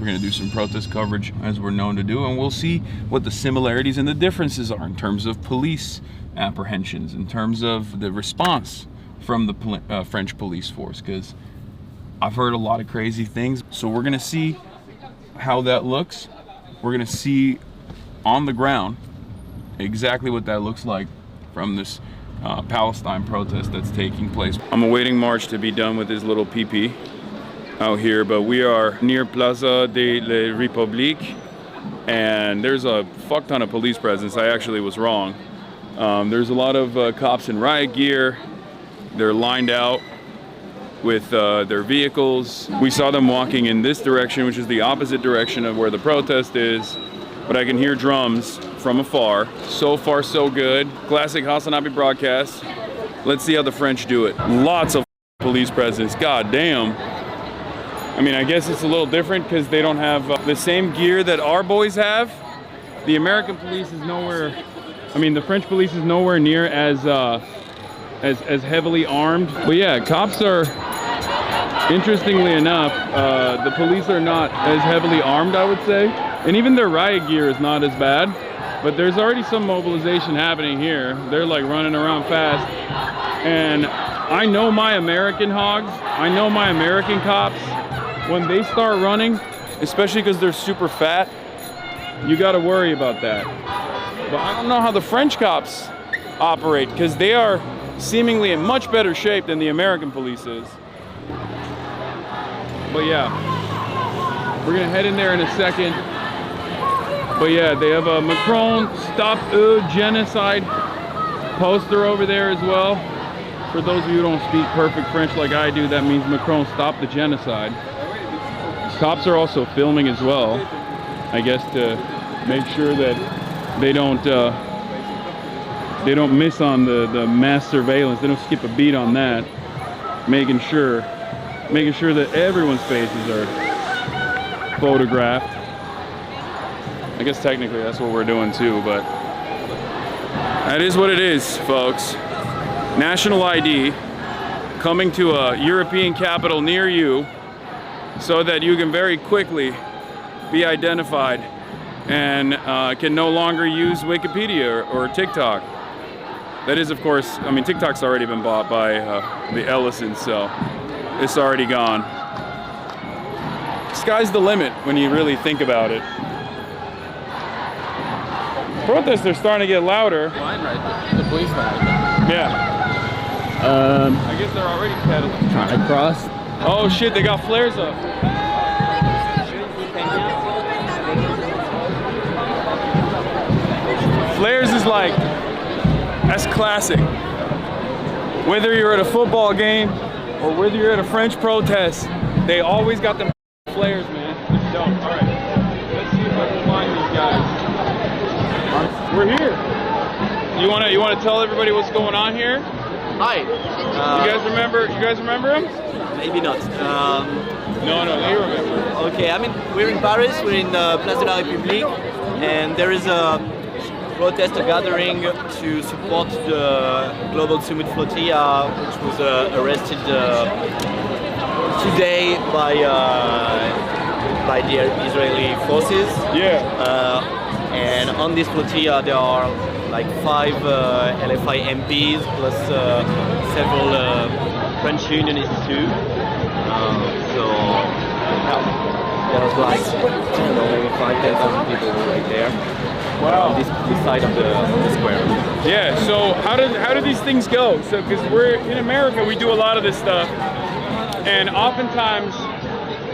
We're gonna do some protest coverage as we're known to do, and we'll see what the similarities and the differences are in terms of police apprehensions, in terms of the response from the French police force, because I've heard a lot of crazy things. So we're gonna see how that looks. We're gonna see on the ground exactly what that looks like from this Palestine protest that's taking place. I'm awaiting March to be done with his little pee-pee out here, but we are near Plaza de la République, and there's a fuck ton of police presence. I actually was wrong. There's a lot of cops in riot gear. They're lined out with their vehicles. We saw them walking in this direction, which is the opposite direction of where the protest is, but I can hear drums from afar. So far, so good. Classic HasanAbi broadcast. Let's see how the French do it. Lots of police presence, god damn. I mean, I guess it's a little different because they don't have the same gear that our boys have. The American police is nowhere, I mean, the French police is nowhere near as heavily armed. But yeah, cops are, interestingly enough, the police are not as heavily armed, I would say. And even their riot gear is not as bad. But there's already some mobilization happening here. They're like running around fast. And I know my American hogs, I know my American cops, when they start running, especially because they're super fat, you gotta worry about that. But I don't know how the French cops operate, because they are seemingly in much better shape than the American police is. But yeah, we're gonna head in there in a second. But yeah, they have a Macron Stop Genocide poster over there as well. For those of you who don't speak perfect French like I do, that means Macron Stop the Genocide. Cops are also filming as well, I guess, to make sure that they don't miss on the mass surveillance. They don't skip a beat on that. Making sure that everyone's faces are photographed. I guess technically that's what we're doing too, but that is what it is, folks. National ID coming to a European capital near you, so that you can very quickly be identified and can no longer use Wikipedia or TikTok. That is, of course, I mean, TikTok's already been bought by the Ellisons, so it's already gone. Sky's the limit when you really think about it. Protests are starting to get louder. Line right there, the police line. Yeah. I guess they're already pedaling. Trying to cross. Oh shit, they got flares up. Flares is like, that's classic. Whether you're at a football game or whether you're at a French protest, they always got them flares, man. It's dope. All right, let's see if I can find these guys. We're here. You wanna tell everybody what's going on here? Hi. You guys remember him? Maybe not. No, they remember. Okay, I mean, we're in Paris, we're in Place de la République, and there is a protest gathering to support the Global Summit Flotilla, which was arrested today by the Israeli forces. Yeah. And on this flotilla there are like 5 LFI MPs plus several French unionists too. So yeah, there was like, I don't know, maybe 5,000 people right there. Wow. On this side of the square. Yeah. So how do these things go? So because we're in America, we do a lot of this stuff, and oftentimes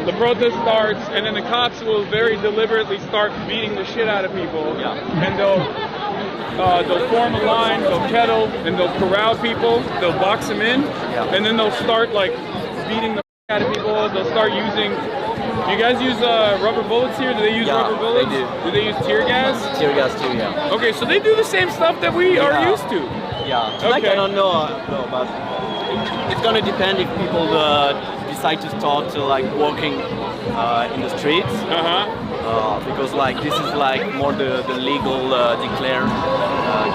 the protest starts, and then the cops will very deliberately start beating the shit out of people. Yeah. And they'll form a line, they'll kettle, and they'll corral people. They'll box them in, Yeah. and then they'll start like beating the out of people. They'll start using. Do you guys use rubber bullets here? Do they use rubber bullets? They do. Do they use tear gas? Tear gas too, yeah. Okay, so they do the same stuff that we are used to. Yeah. Okay. Like, I don't know, but it's gonna depend if people decide to start like walking in the streets. Because like this is like more the legal declared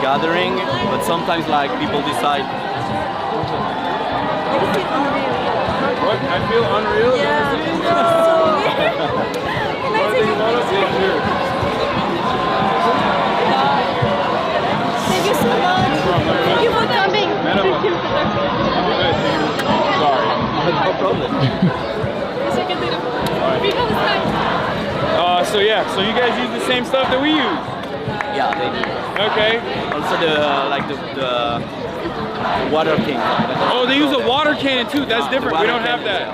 gathering, but sometimes like people decide. What? I feel unreal? Yeah. So yeah, so you guys use the same stuff that we use. Yeah, they do. Okay. Also the water king. Oh, they use a water cannon too. That's different. We don't have that.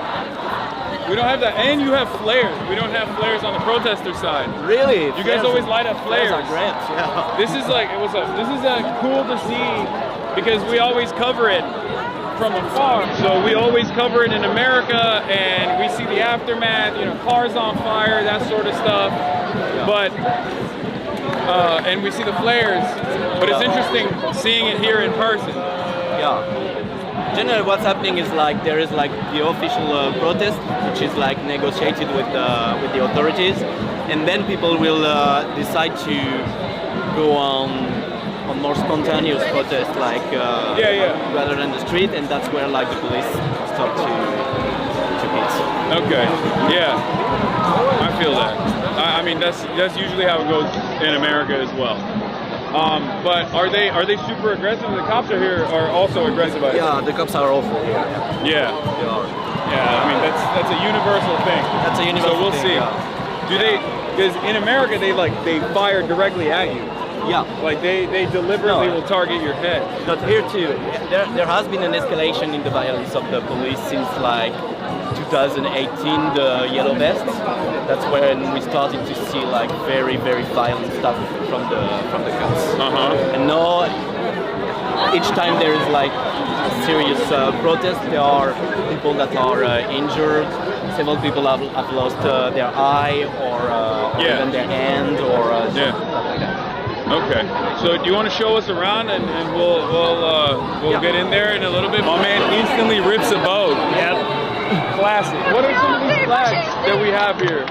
We don't have that. And you have flares. We don't have flares on the protester side. Really? You guys always light up flares. Flares are great. Yeah. This is like this is cool to see because we always cover it from afar. So we always cover it in America, and we see the aftermath. You know, cars on fire, that sort of stuff. Yeah. But and we see the flares. But it's interesting seeing it here in person. Yeah. Generally, what's happening is like there is like the official protest, which is like negotiated with the authorities, and then people will decide to go on more spontaneous protest, like rather than the street, and that's where like the police start to hit. Okay. Yeah. I feel that. I mean that's usually how it goes in America as well. But are they super aggressive? The cops are also aggressive. Yeah, the cops are awful here. Yeah. They are. Yeah, I mean that's a universal thing. That's a universal thing. So we'll see. Yeah. Do they? Because in America they fire directly at you. Yeah. Like they deliberately will target your head. But here too, there has been an escalation in the violence of the police since like 2018, the yellow vests. That's when we started to see like very violent stuff from the cops. And now each time there is like a serious protest, there are people that are injured. Several people have lost their eye or even their hand or stuff like that. Okay, so do you want to show us around and we'll get in there in a little bit? My man instantly rips a boat. Yep. Classic. What are some of these flags that we have here?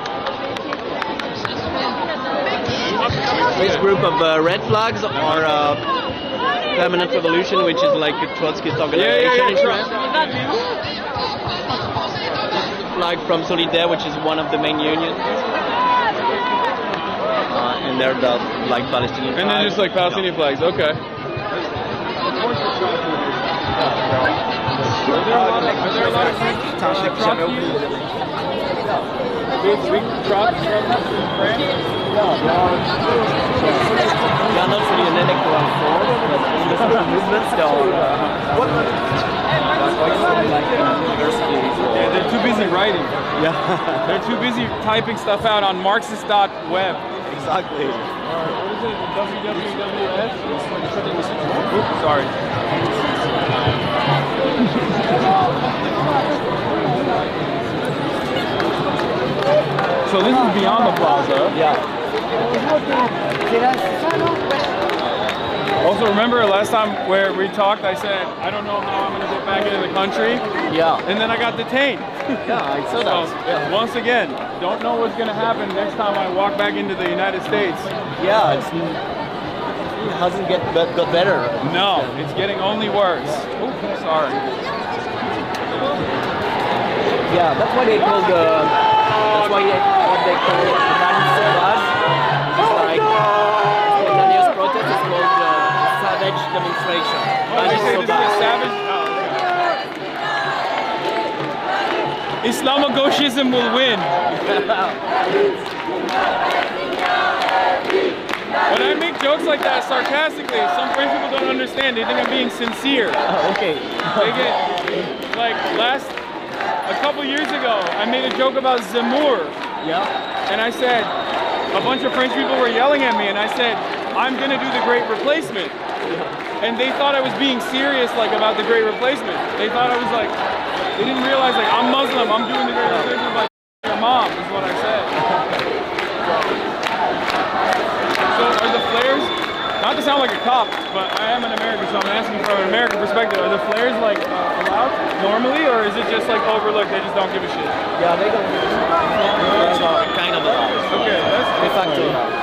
This group of red flags are Permanent Revolution, which is like a Trotskyist organization. Flag from Solidaire, which is one of the main unions. And they're like Palestinian flags. And then just like Palestinian flags, okay. Are there a lot of big trucks from France? They are not really an electoral force, but in the social movements they are like universities. Yeah, they're too busy writing. Yeah. They're too busy typing stuff out on Marxist.web. Exactly. What is it? WWWS? Oops, sorry. So this is beyond the plaza. Yeah. Also, remember last time where we talked, I said, I don't know how I'm going to get back into the country. Yeah. And then I got detained. Yeah, I saw that. So, once again, don't know what's going to happen next time I walk back into the United States. Yeah, it hasn't got better. No, it's getting only worse. Oops, sorry. Yeah, that's why they call what they call the Manifest. It's like spontaneous protest is called savage demonstration. Oh, you say this is a savage? Oh. Islamogoshism will win. When I make jokes like that sarcastically, some French people don't understand. They think I'm being sincere. Okay. They get, like a couple years ago, I made a joke about Zemmour. Yeah. And I said, a bunch of French people were yelling at me, and I said, I'm gonna do the Great Replacement. And they thought I was being serious, like about the Great Replacement. They thought I was like, they didn't realize like, I'm Muslim, I'm doing the Great Replacement by your mom, is what I said. So are the flares, not to sound like a cop, but I am an American, so I'm asking from an American perspective, are the flares like allowed normally, or is it just like overlooked, they just don't give a shit? Yeah, they don't. It's kind of allowed. Okay, that's de facto allowed.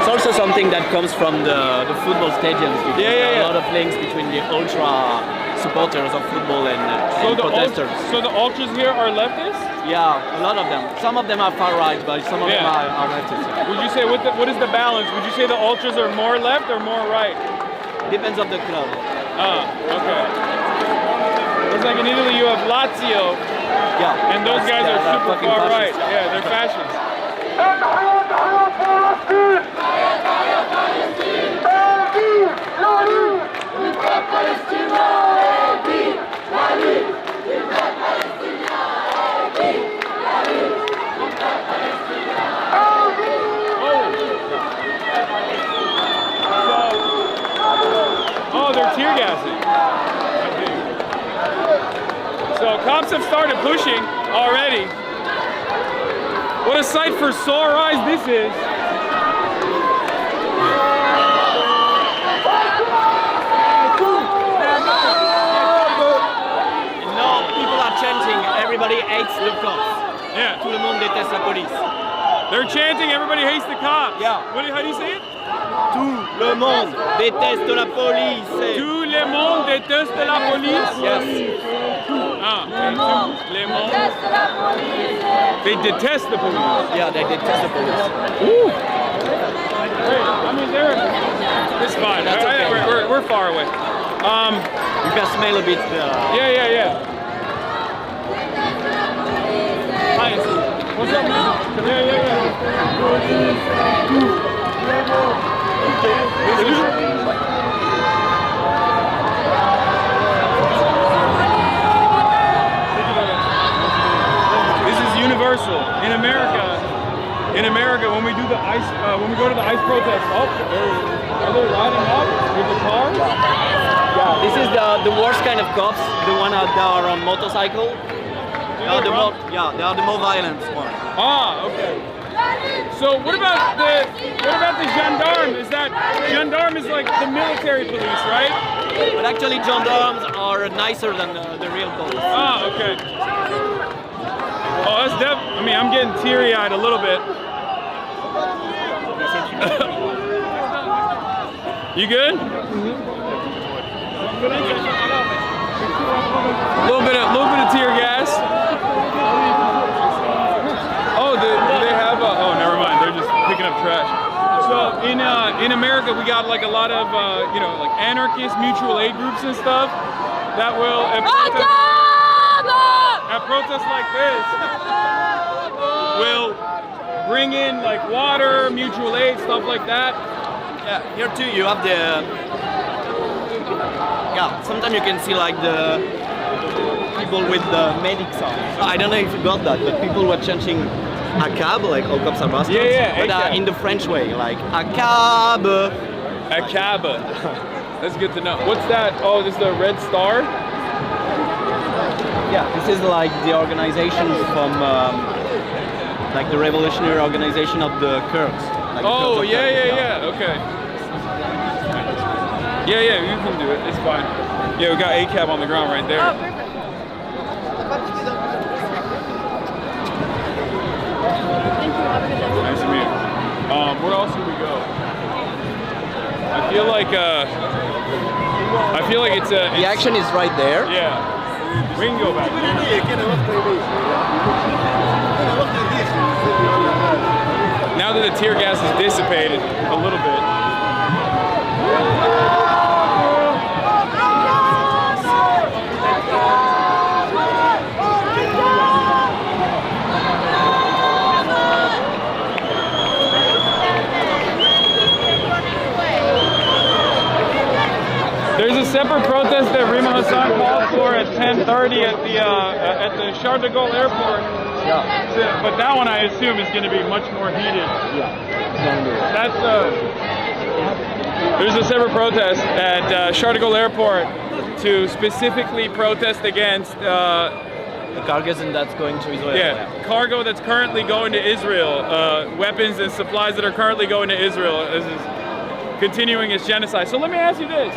It's also something that comes from the football stadiums. A lot of links between the ultra supporters of football and protesters. So the ultras here are leftists? Yeah, a lot of them. Some of them are far right, but some of them are leftists. Would you say, what is the balance? Would you say the ultras are more left or more right? Depends on the club. Okay. It's like in Italy you have Lazio, Yeah. and those guys are super fucking far right. fascists. Yeah, they're fascists. Oh, they're tear gassing. So cops have started pushing already. What a sight for sore eyes this is. No, people are chanting. Everybody hates the cops. Yeah. Tout le monde déteste la police. They're chanting, everybody hates the cops. Yeah. How do you say it? Tout le monde déteste la police. Tout le monde déteste la police. Yes. Ah, okay. Tout le monde. They detest the police. Yeah, they detest the police. Ooh. Hey, I mean, it's fine. That's okay. We're far away. You can smell a bit. Yeah. Hi. What's up, man? Yeah. This is universal. In America, when we do the ice, when we go to the ice protest, are they riding up with the cars? Yeah, this is the worst kind of cops, the one that are on motorcycle. They are the more violent one. Ah, okay. So what about the gendarme? Is that gendarme is like the military police, right? But actually, gendarmes are nicer than the real police. Ah, okay. Oh, that's I mean, I'm getting teary-eyed a little bit. You good? A little bit of tear gas. Oh, do they have oh, never mind. They're just picking up trash. So in America, we got like a lot of like anarchist mutual aid groups and stuff that will at protests like this will bring in like water, mutual aid, stuff like that. Yeah, here too you have the. Yeah, sometimes you can see like the people with the medics on. I don't know if you got that, but people were chanting a cab, like all cops are bastards. Yeah, but in the French way, like a cab. A cab. That's good to know. What's that? Oh, this is the Red Star? Yeah, this is like the organization from like the revolutionary organization of the Kurds. Like Oh, Kurds of yeah, Turkey. okay. Yeah, you can do it. It's fine. Yeah, we got ACAB on the ground right there. Oh, perfect. Thank you. Have a good day. Nice to meet you. Where else do we go? I feel like it's a. The action is right there. Yeah. We can go back. Now that the tear gas is dissipated a little bit. There's a separate protest that Rima Hasan called for at 10:30 at the Charles de Gaulle airport. Yeah. But that one I assume is going to be much more heated. Yeah. That's there's a separate protest at Charles de Gaulle airport to specifically protest against The cargo that's going to Israel. yeah, cargo that's currently going to Israel, weapons and supplies that are currently going to Israel. This is continuing its genocide. So let me ask you this.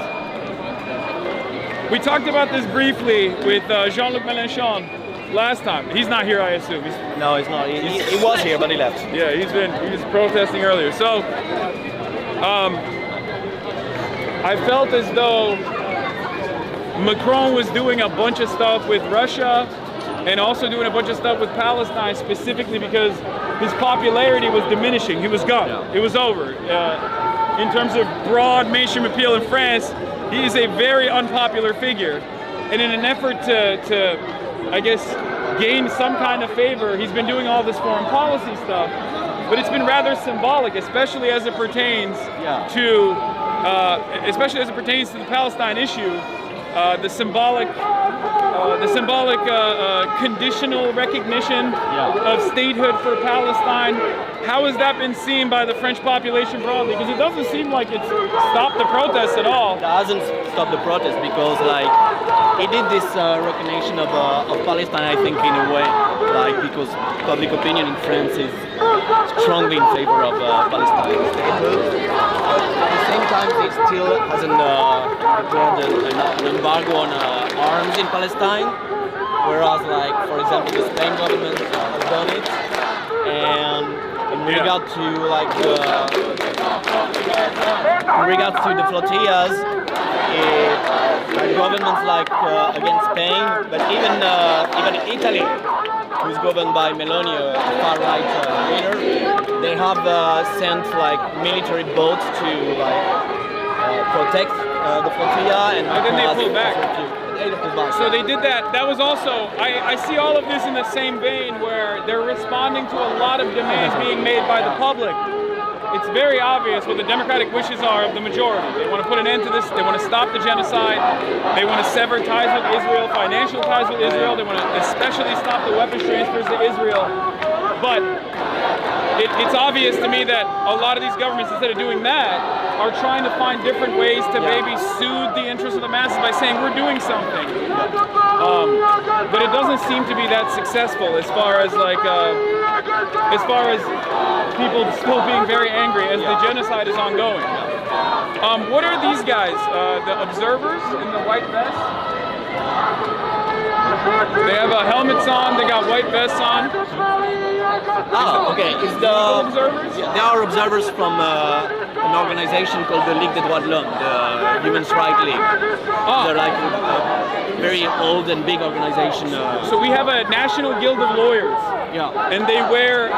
We talked about this briefly with Jean-Luc Mélenchon last time. He's not here, I assume. No, he's not. He was here, but he left. Yeah, he was protesting earlier. So, I felt as though Macron was doing a bunch of stuff with Russia and also doing a bunch of stuff with Palestine specifically because his popularity was diminishing. He was gone. Yeah. It was over. In terms of broad mainstream appeal in France, he is a very unpopular figure. and in an effort to, I guess, gain some kind of favor, he's been doing all this foreign policy stuff. But it's been rather symbolic, especially as it pertains to, the Palestine issue. The symbolic conditional recognition of statehood for Palestine. How has that been seen by the French population broadly? Because it doesn't seem like it's stopped the protests at all. It hasn't stopped the protest because, like, he did this recognition of Palestine, I think, in a way, like, because public opinion in France is strongly in favor of Palestine statehood. At the same time, he still hasn't declared an embargo on arms in Palestine, whereas, like, for example, the Spain government has done it. And in regard to, like, the flotillas, governments like against Spain, but even Italy, who's governed by Meloni, a far-right leader, they have sent like military boats to protect the flotilla, and then they pulled back. So they did that. That was also, I see all of this in the same vein where they're responding to a lot of demands being made by the public. It's very obvious what the democratic wishes are of the majority. They want to put an end to this. They want to stop the genocide. They want to sever ties with Israel, financial ties with Israel. They want to especially stop the weapons transfers to Israel. But it's obvious to me that a lot of these governments, instead of doing that, are trying to find different ways to maybe soothe the interest of the masses by saying we're doing something. But it doesn't seem to be that successful as far as people still being very angry as the genocide is ongoing. What are these guys? The observers in the white vests? They have helmets on, they got white vests on. Okay. It's the observers? They are observers from an organization called the Ligue des Droits de l'Homme, the Human Rights League. They're like a very old and big organization. So we have a National Guild of Lawyers. Yeah. And they wear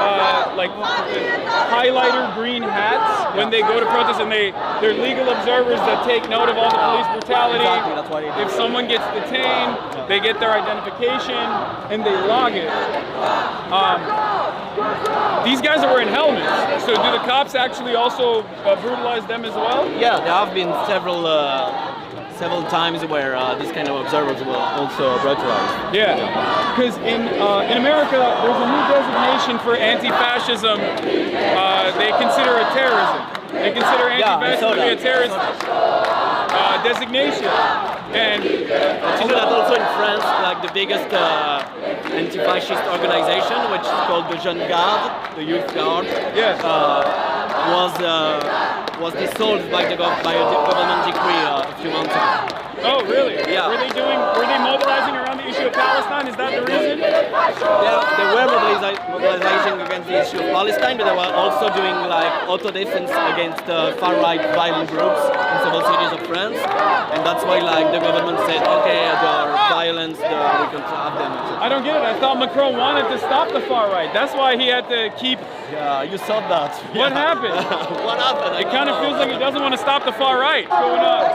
like highlighter green hats when they go to protest, and they're legal observers that take note of all the police brutality. Exactly, that's why they do. If someone gets detained, they get their identification and they log it. These guys are wearing helmets, so do the cops actually also brutalize them as well? Yeah, there have been several times where these kind of observers will also brutalize. Yeah, because in America, there's a new designation for anti-fascism. They consider it terrorism. They consider anti-fascism to be a terrorist designation. And you know that also in France, like the biggest anti-fascist organization, which is called the Jeune Garde, the Youth Guard, was dissolved by a government decree a few months ago. Oh, really? Yeah. Were they mobilizing around the issue of Palestine? Is that the reason? They were mobilizing against the issue of Palestine, but they were also doing like auto-defense against far-right violent groups in several cities of France, and that's why like the government said, okay, there are violence, we can have them. I don't get it. I thought Macron wanted to stop the far-right. That's why he had to keep... Yeah, you saw that. What happened? What happened? It kind of feels like he doesn't want to stop the far-right. What's going on?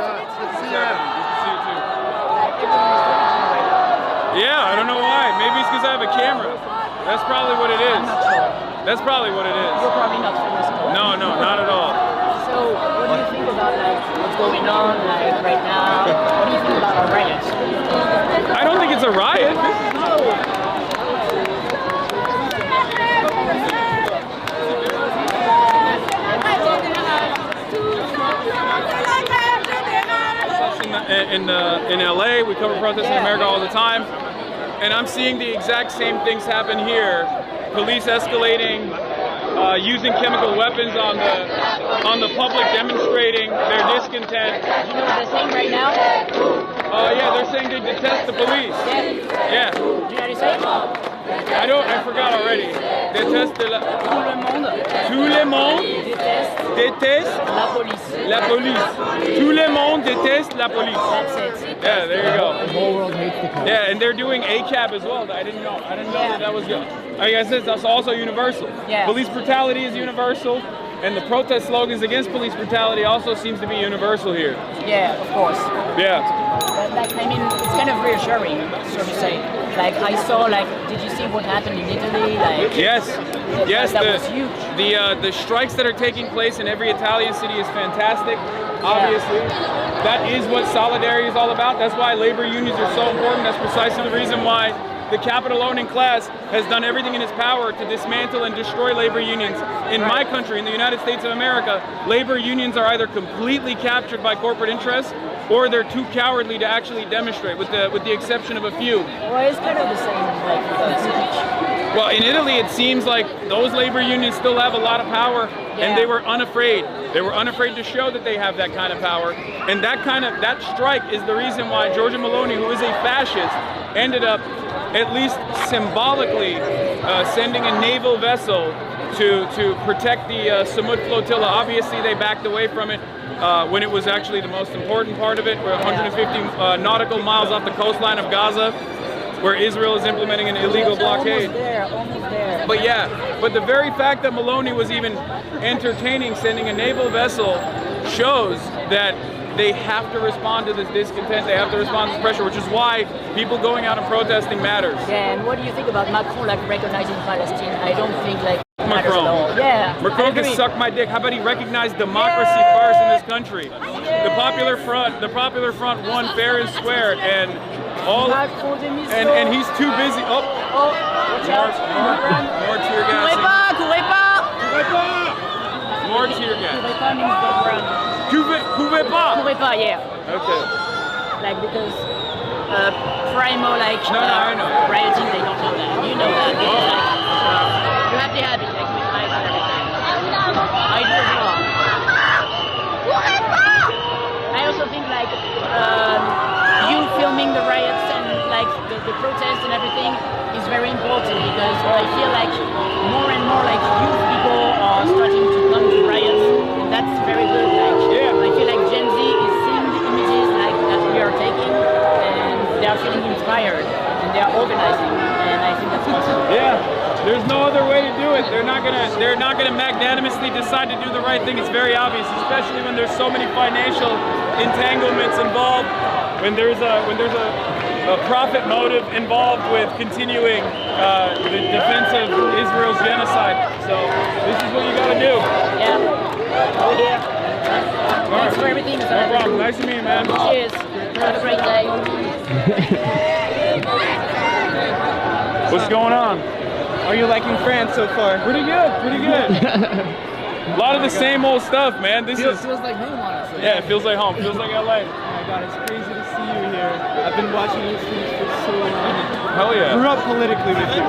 Yeah, I don't know why. Maybe it's because I have a camera. That's probably what it is. I'm not sure. That's probably what it is. You're probably not from this country. No, not at all. So, what do you think about what's going on right now? What do you think about our riots? I don't think it's a riot. In LA, we cover protests in America all the time, and I'm seeing the exact same things happen here. Police escalating, using chemical weapons on the public demonstrating their discontent. You know what they're saying right now? Yeah, they're saying they detest the police. Yeah. Do you know what they're saying? I forgot already. Déteste tout le monde déteste la police. Tout le monde déteste la police. That's it. Yeah, there you go. The whole world hates the police. Yeah, and they're doing ACAB as well. I didn't know that was good. I guess that's also universal. Yeah. Police brutality is universal, and the protest slogans against police brutality also seems to be universal here. Yeah, of course. Yeah. like, I mean, it's kind of reassuring, so to say. Like, I saw, like, did you see what happened in Italy? Like, yes, that was huge. The strikes that are taking place in every Italian city is fantastic. Obviously, that is what solidarity is all about. That's why labor unions are so important. That's precisely the reason why the capital-owning class has done everything in its power to dismantle and destroy labor unions. In my country, in the United States of America, labor unions are either completely captured by corporate interests or they're too cowardly to actually demonstrate, with the exception of a few. Well, it's kind of the same, like, with speech. Well, in Italy, it seems like those labor unions still have a lot of power, and they were unafraid. They were unafraid to show that they have that kind of power, and that strike is the reason why Giorgia Meloni, who is a fascist, ended up at least symbolically sending a naval vessel to protect the Samud flotilla. Obviously, they backed away from it when it was actually the most important part of it. We're 150 nautical miles off the coastline of Gaza, where Israel is implementing an illegal blockade. Almost there. But the very fact that Meloni was even entertaining sending a naval vessel shows that they have to respond to this discontent, they have to respond to this pressure, which is why people going out and protesting matters. Yeah, and what do you think about Macron, like, recognizing Palestine? I don't think, like, matters Macron. at all. Yeah. Macron can suck my dick. How about he recognize democracy first in this country? The Popular Front won fair and square, and he's too busy. Oh, watch out. more tear gas. More tear gas. Pouvez pas, yeah. Okay. Like, because primo, like, I know. rioting, they don't know that. You know that. Because, like, you have to have it, like, with lights and everything. I do as well. I also think, like, you filming the riots and, like, the protests and everything is very important, because I feel like more and more, like, youth people are starting to come to riots, and that's very good. Like, I feel like Gen Z is seeing the images, like, that we are taking, and they are feeling inspired, and they are organizing, and I think that's awesome. Yeah, there's no other way to do it. They're not gonna magnanimously decide to do the right thing. It's very obvious, especially when there's so many financial entanglements involved. When there's a profit motive involved with continuing the defense of Israel's genocide. So this is what you gotta do. Yeah. Over here. Thanks for everything. No problem. Nice to meet you, man. Cheers. Have a great day. What's going on? Are you liking France so far? Pretty good. A lot of the same old stuff, man. This Feels like home, honestly. yeah, it feels like home. Feels like LA. Oh my god, it's crazy to see you here. I've been watching you streams for so long. Hell yeah. Grew up politically with you.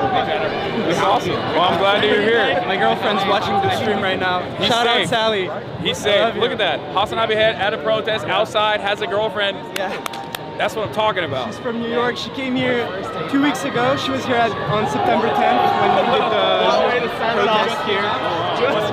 This is awesome. Well, I'm glad that you're here. My girlfriend's watching the stream right now. He's Shout safe. out Sally. He's I safe. love you. Look at that. HasanAbi at a protest outside, has a girlfriend. Yeah. That's what I'm talking about. She's from New York. She came here 2 weeks ago. She was here on September 10th when we did the protest here.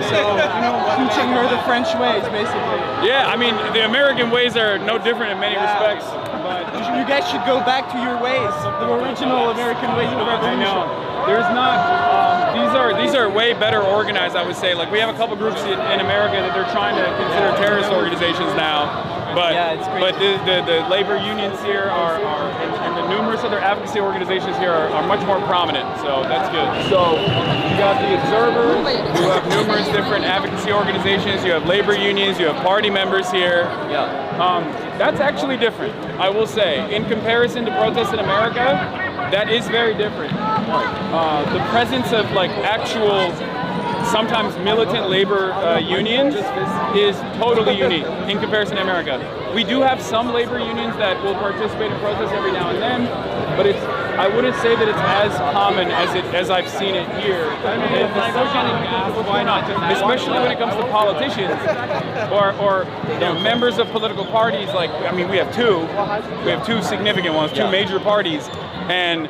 So, you know, teaching her the French ways, basically. Yeah, I mean, the American ways are no different in many respects. But you guys should go back to your ways, the original American ways of I revolution. know. There's not. These are way better organized, I would say. Like, we have a couple groups in America that they're trying to consider terrorist organizations now. But Yeah, it's crazy. but the labor unions here are and the numerous other advocacy organizations here are much more prominent. So that's good. So you got the Observer, you have numerous different advocacy organizations, you have labor unions, you have party members here. That's actually different, I will say. In comparison to protests in America, that is very different. The presence of, like, actual, sometimes militant labor unions is totally unique in comparison to America. We do have some labor unions that will participate in protests every now and then, but I wouldn't say that it's as common as I've seen it here. Especially when it comes to politicians or you know, members of political parties. Like, I mean, we have two significant ones, two major parties, and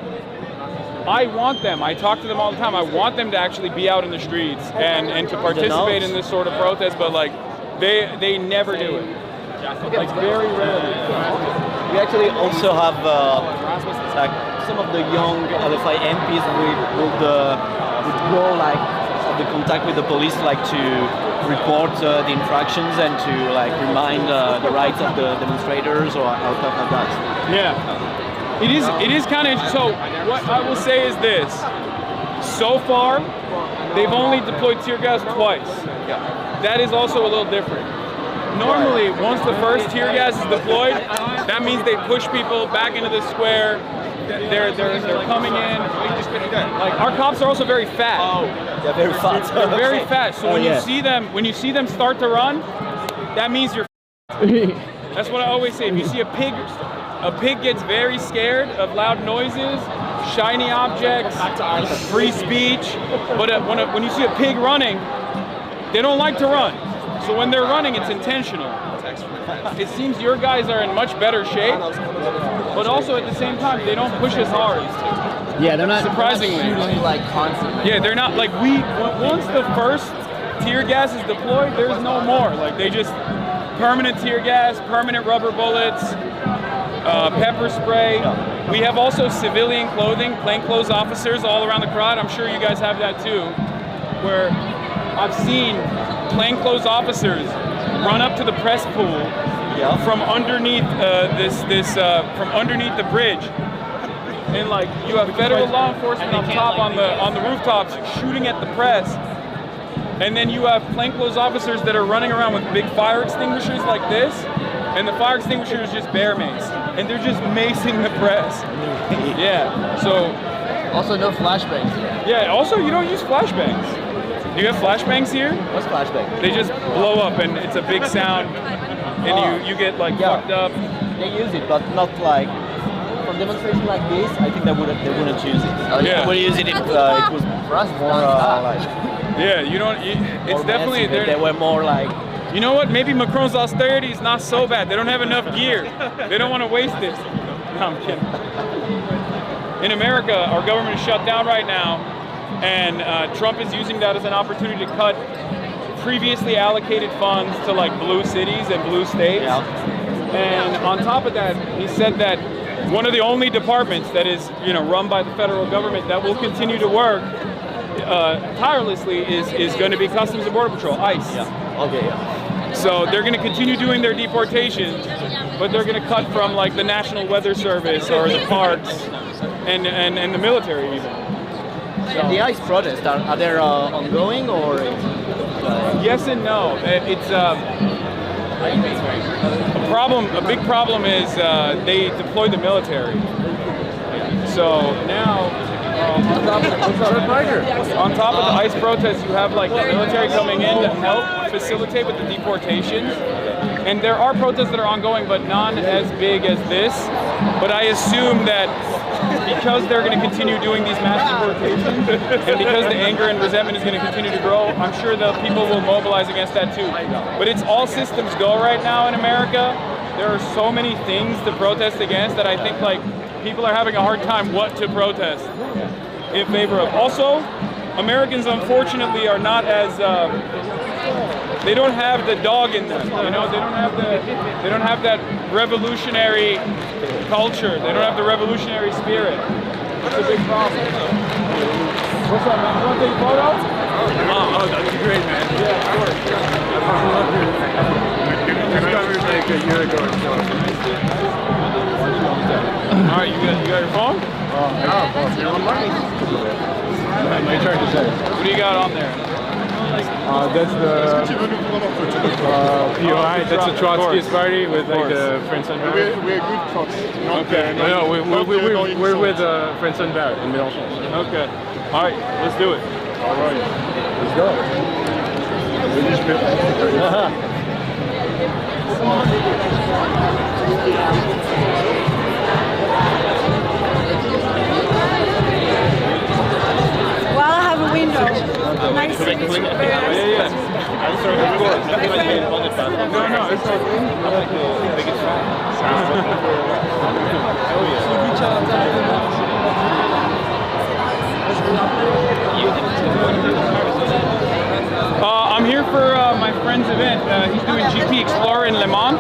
I want them, I talk to them all the time, I want them to actually be out in the streets and to participate in this sort of protest, but, like, they never do it. Like, very rarely. We actually also have like some of the young LFI MPs would go, like, have the contact with the police, like, to report the infractions and to like remind the rights of the demonstrators or stuff like that. Yeah, it is kind of. So what I will say is this: so far, they've only deployed tear gas twice. Yeah. That is also a little different. Normally, once the first tear gas is deployed, that means they push people back into the square. They're coming in. Like our cops are also very fat. Oh, they're very fast. They're very fast. So when you see them start to run, that means you're. That's what I always say. If you see a pig gets very scared of loud noises, shiny objects, free speech. But when you see a pig running, they don't like to run. So when they're running, it's intentional. It seems your guys are in much better shape, but also at the same time, they don't push as hard. Yeah, they're not surprisingly shooting like constantly. Yeah, they're not like once the first tear gas is deployed, there's no more. Like they just permanent tear gas, permanent rubber bullets, pepper spray. We have also civilian clothing, plainclothes officers all around the crowd. I'm sure you guys have that too, where I've seen plainclothes officers run up to the press pool from underneath from underneath the bridge, and like you have federal law enforcement up top on the rooftops shooting at the press, and then you have plainclothes officers that are running around with big fire extinguishers like this, and the fire extinguisher is just bear mace, and they're just macing the press. Yeah. So Also, no flashbangs. yeah. Also, you don't use flashbangs. Do you have flashbangs here? What's flashbang? They just blow up and it's a big sound, and you get like fucked up. They use it, but not like for demonstration like this. I think they wouldn't use it. Yeah. They would use it if it was For us, more like. Yeah, you don't. It's definitely They were more like. You know what? Maybe Macron's austerity is not so bad. They don't have enough gear. They don't want to waste it. No, I'm kidding. In America, our government is shut down right now, and Trump is using that as an opportunity to cut previously allocated funds to like blue cities and blue states. Yeah. And on top of that, he said that one of the only departments that is, run by the federal government that will continue to work tirelessly is going to be Customs and Border Patrol, ICE. Yeah. Okay. Yeah. So they're going to continue doing their deportations, but they're going to cut from like the National Weather Service or the parks and the military even. So. The ICE protests are they ongoing or? Yes and no. It's a problem. A big problem is they deploy the military. So now. On top of the ICE protests, you have like the military coming in to help facilitate with the deportations. And there are protests that are ongoing, but none as big as this. But I assume that because they're going to continue doing these mass deportations, and because the anger and resentment is going to continue to grow, I'm sure the people will mobilize against that too. But it's all systems go right now in America. There are so many things to protest against that I think like people are having a hard time what to protest in favor of. Also, Americans unfortunately are not as they don't have the dog in them. They don't have that revolutionary culture. They don't have the revolutionary spirit. It's a big problem. What's up, man? You want to take a photo? Oh, that'd be great, man. Yeah, of course. Like a year ago or so. All right, you got your phone? My turn to say. What do you got on there? That's the POI. That's the Trotskyist party with like the Friends on Barrett. We're good Trots. Okay. No, we're with Friends on Barrett in Mélenchon. Okay. All right, let's do it. All right. Let's go. Well, I have a window. Nice to meet you. Yeah. Of course. No, it's I'm here for my friend's event. He's doing GP Explorer in Le Mans,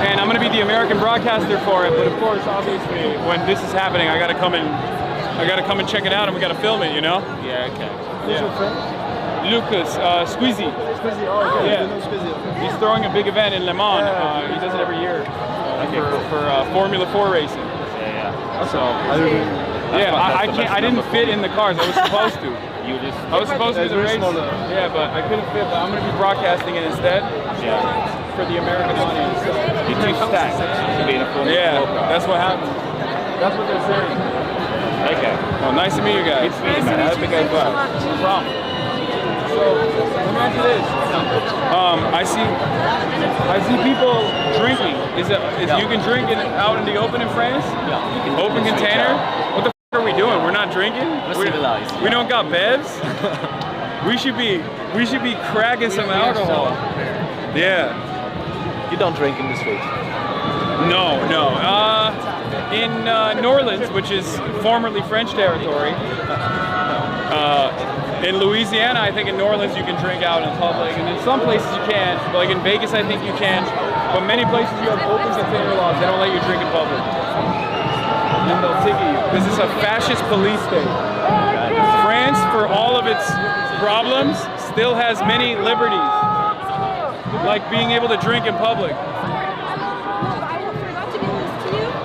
and I'm going to be the American broadcaster for it. But of course, obviously, when this is happening, I got to come and check it out, and we got to film it. Yeah. Okay. Yeah. Lucas Squeezy. Yeah. He's throwing a big event in Le Mans. He does it every year for Formula 4 racing. So I didn't fit in the cars. I was supposed to. I was supposed to do the race. Yeah, but I couldn't fit. But I'm going to be broadcasting it instead. For the American audience. You're too stacked to be in a Formula 4 car. That's what happened. That's what they're saying. Okay. Well, nice to meet you guys. Good to meet you, man. I hope it goes well. No problem. So, let me answer this. I see people drinking. You can drink out in the open in France? Yeah. Open container? What the f are we doing? We're not drinking? We're civilized. We don't got bevs? we should be cracking some alcohol. Yeah. You don't drink in the street? No. In New Orleans, which is formerly French territory, in Louisiana, I think in New Orleans you can drink out in public, and in some places you can't. Like in Vegas, I think you can, but many places you have open container laws. They don't let you drink in public, and they'll ticket you because it's a fascist police state. France, for all of its problems, still has many liberties, like being able to drink in public.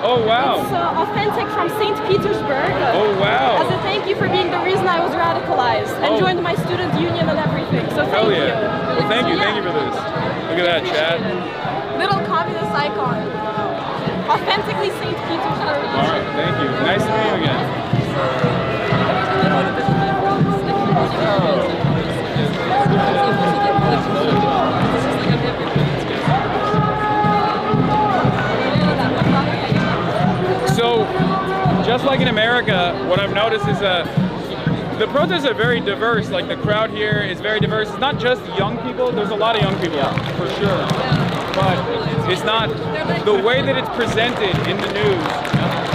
Oh wow! It's authentic from St. Petersburg. Oh wow! As a thank you for being the reason I was radicalized and joined my student union and everything. So thank you. Well, thank you for this. Look at that, chat. Little communist icon. Authentically St. Petersburg. All right, thank you. Nice to meet you again. So, just like in America, what I've noticed is the protests are very diverse. Like the crowd here is very diverse. It's not just young people. There's a lot of young people, for sure. But it's not the way that it's presented in the news.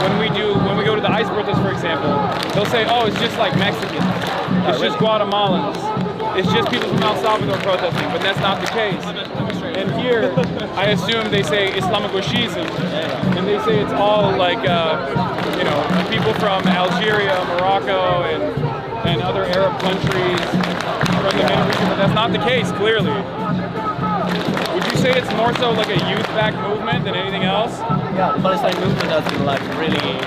When we go to the ICE protest, for example, they'll say, "Oh, it's just like Mexicans. It's just Guatemalans. It's just people from El Salvador protesting." But that's not the case. And here, I assume they say Islamo-Fascism, and they say it's all like, people from Algeria, Morocco, and other Arab countries from the Middle East, but that's not the case, clearly. Would you say it's more so like a youth-backed movement than anything else? Yeah, the Palestine movement has been like really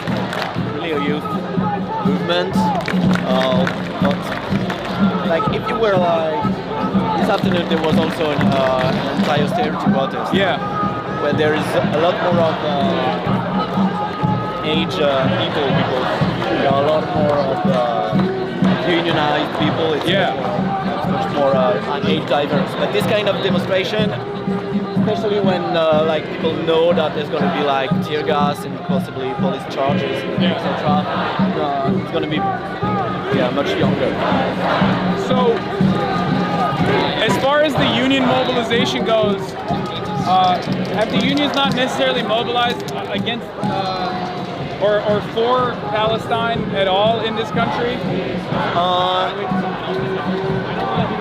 a youth movement. But like if you were like, this afternoon there was also an anti-austerity protest. Yeah. Where there is a lot more of age people because there are a lot more of unionized people. It's much more age diverse. But this kind of demonstration, especially when like people know that there's going to be like tear gas and possibly police charges, etc. It's going to be much younger. So, as far as the union mobilization goes, have the unions not necessarily mobilized against or for Palestine at all in this country?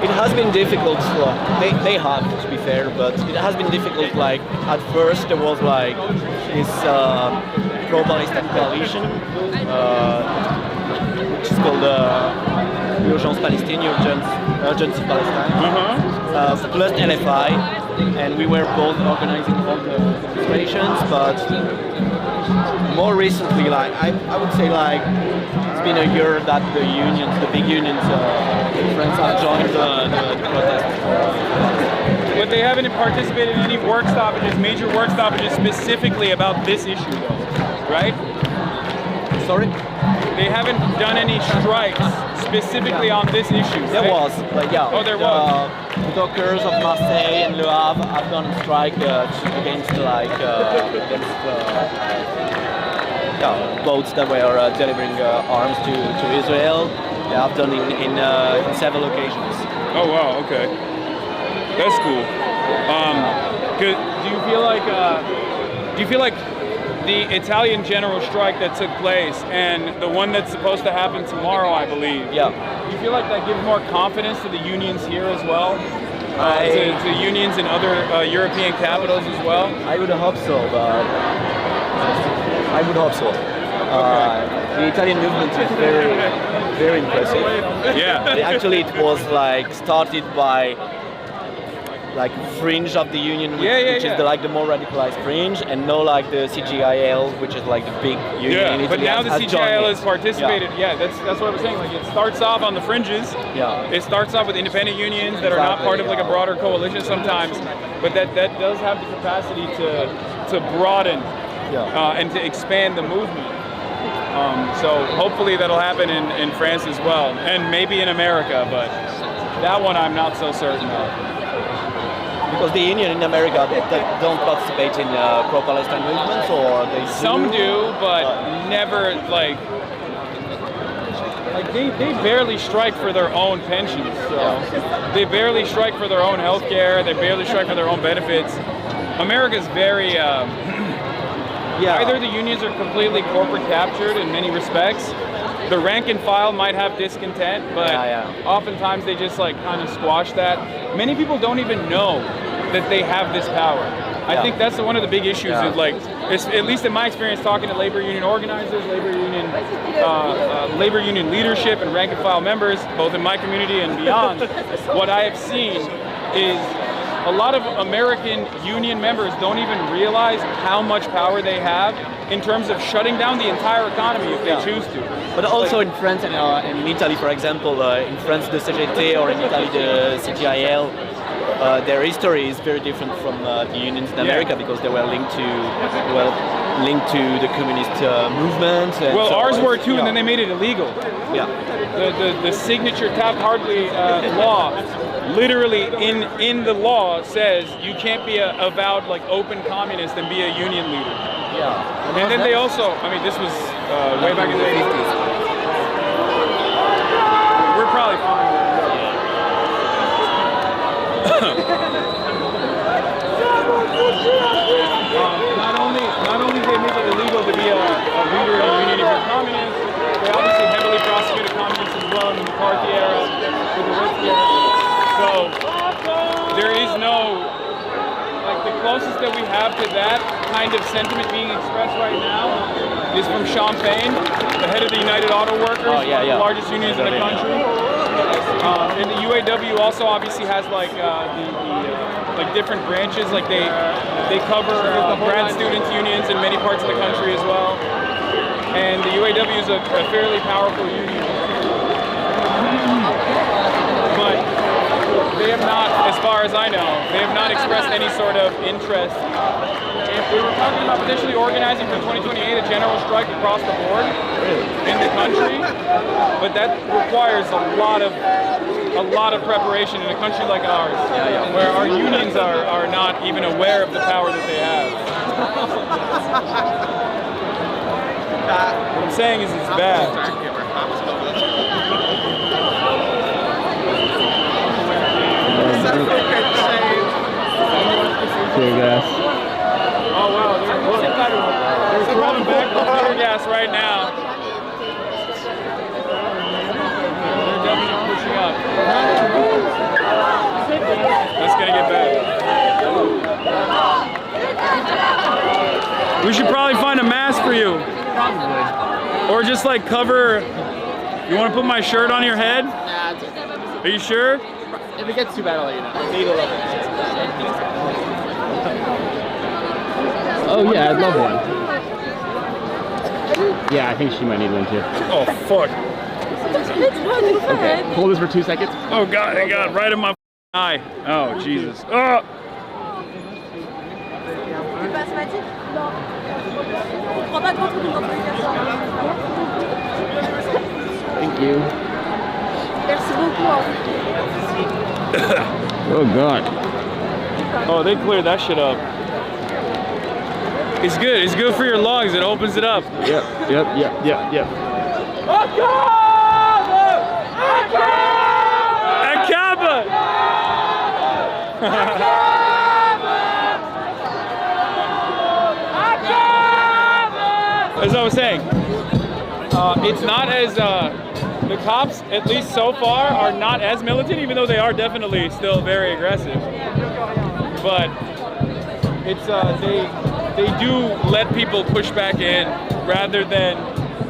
It has been difficult. They have, to be fair, but it has been difficult. Like at first, there was like this Pro-Palestine coalition, which is called Urgence Palestine, Urgency Palestine, plus LFI, and we were both organizing all the demonstrations. But more recently, like I would say, like it's been a year that the unions, the big unions in France, have joined the protest. But they haven't participated in any work stoppages, major work stoppages specifically about this issue, though, right? Sorry? They haven't done any strikes specifically on this issue. There was, but yeah. Oh, there was. The dockers of Marseille and Le Havre have done a strike against like boats that were delivering arms to Israel. They have done in several occasions. Oh wow, okay, that's cool. Do you feel like the Italian general strike that took place and the one that's supposed to happen tomorrow, I believe? Yeah. Do you feel like that gives more confidence to the unions here as well? To unions in other European capitals as well? I would hope so, but I would hope so. The Italian movement is very impressive. Yeah. Actually, it was like started by like fringe of the union, which is like the more radicalized fringe, and now like the CGIL, which is like the big union in Italy. But now the has CGIL joined has participated. Yeah, that's what I was saying. Like it starts off on the fringes. Yeah. It starts off with independent unions that are not part of like a broader coalition sometimes, but that does have the capacity to broaden and to expand the movement. So hopefully that'll happen in France as well, and maybe in America, but that one I'm not so certain of. Because the union in America, they don't participate in pro-Palestine movements, or they do? Some do, but never like they barely strike for their own pensions. So they barely strike for their own health care. They barely strike for their own benefits. America's very either the unions are completely corporate captured in many respects. The rank and file might have discontent, but oftentimes they just like kind of squash that. Many people don't even know that they have this power. I think that's one of the big issues. Is like, at least in my experience, talking to labor union organizers, labor union leadership, and rank and file members, both in my community and beyond. What I have seen is a lot of American union members don't even realize how much power they have in terms of shutting down the entire economy if they choose to. But also in France and in Italy, for example, in France the CGT, or in Italy the CGIL, their history is very different from the unions in America, because they were linked to the communist movement. And well, ours were too, and then they made it illegal. Yeah. The signature Taft-Hartley law, literally in the law says you can't be a avowed like open communist and be a union leader. Yeah. And then they also, I mean, this was way back in the 50s. We're probably fine. Not only they make it illegal to be a leader in a union if you're communist, they obviously heavily prosecuted communists as well in the McCarthy era, with the Whiskey era. So there is no, like the closest that we have to that kind of sentiment being expressed right now is from Sean Payne, the head of the United Auto Workers, one of the largest unions in the country. And the UAW also obviously has like like different branches, like they cover grad students unions in many parts of the country as well. And the UAW is a fairly powerful union. But they have not, as far as I know, they have not expressed any sort of interest. We were talking about potentially organizing for 2028 a general strike across the board in the country, but that requires a lot of preparation in a country like ours, where our unions are not even aware of the power that they have. What I'm saying is it's bad. Tear gas. Oh wow, they're throwing back the tear gas right now. They're definitely pushing up. That's gonna get bad. We should probably find a mask for you. Probably. Or just like cover. You want to put my shirt on your head? Nah, it's okay. Are you sure? If it gets too bad, I'll let you know. Oh yeah, I'd love one. Yeah, I think she might need one too. Oh fuck. Okay, hold this for 2 seconds. Oh god, it got right in my eye. Oh Jesus. Oh. Thank you. Oh god. Oh, they cleared that shit up. It's good. It's good for your lungs. It opens it up. Yep. Akaba! As I was saying, it's not as the cops, at least so far, are not as militant, even though they are definitely still very aggressive. But it's they do let people push back in rather than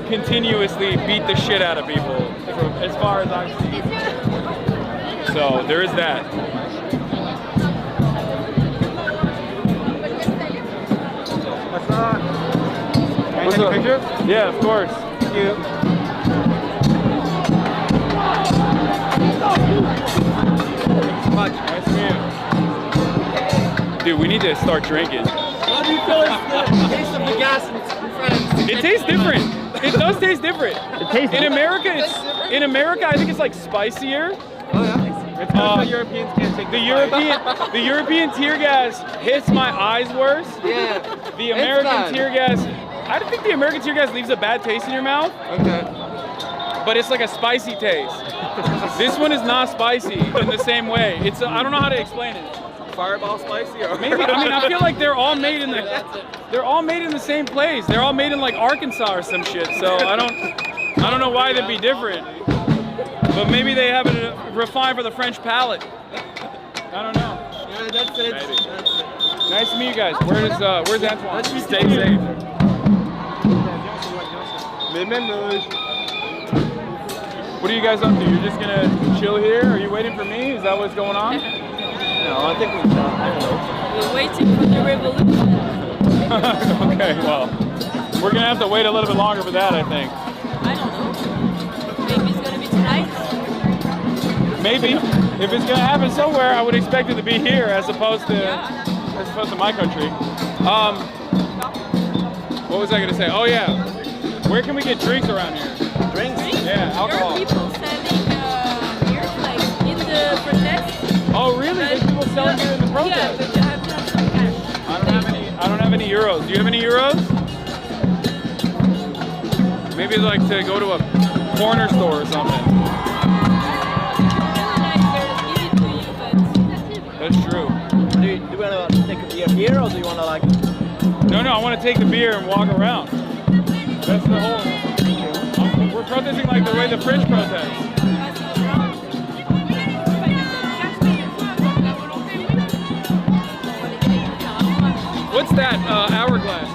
continuously beat the shit out of people, from, as far as I've seen. So there is that. What's up? Can I What's take up? a picture? Yeah, of course. Thank you. Much. Nice to meet you. Dude, we need to start drinking. How do you feel is the taste of the gas in France? It tastes different. It does taste different. In America, I think it's like spicier. Oh yeah. It's because the Europeans can't take The European tear gas hits my eyes worse. Yeah. The American tear gas, I don't think the American tear gas leaves a bad taste in your mouth, Okay. but it's like a spicy taste. This one is not spicy in the same way. It's I don't know how to explain it. Fireball spicy or Maybe I mean I feel like they're all made in the same place. They're all made in like Arkansas or some shit. So I don't know why they'd be different. But maybe they have it refined for the French palate. I don't know. Yeah, that's it. Maybe. That's it. Nice to meet you guys. Where's Antoine? Stay safe. What are you guys up to? You're just gonna chill here? Are you waiting for me? Is that what's going on? No, I think we I don't know. We're waiting for the revolution. Okay, well, we're gonna have to wait a little bit longer for that, I think. I don't know. Maybe it's gonna be tonight. Maybe. If it's gonna happen somewhere, I would expect it to be here as opposed to my country. What was I gonna say? Oh yeah. Where can we get drinks around here? Drinks? Yeah, alcohol. There are people selling beer like in the protest. Oh really? There's people selling beer in the Yeah, protest. but you have to have some cash. I don't have any euros. Do you have any euros? Maybe like to go to a corner store or something. That's true. Do you want to take a beer here or do you want to like... No, I want to take the beer and walk around. That's the whole... We're protesting like the way the French protest. What's that hourglass?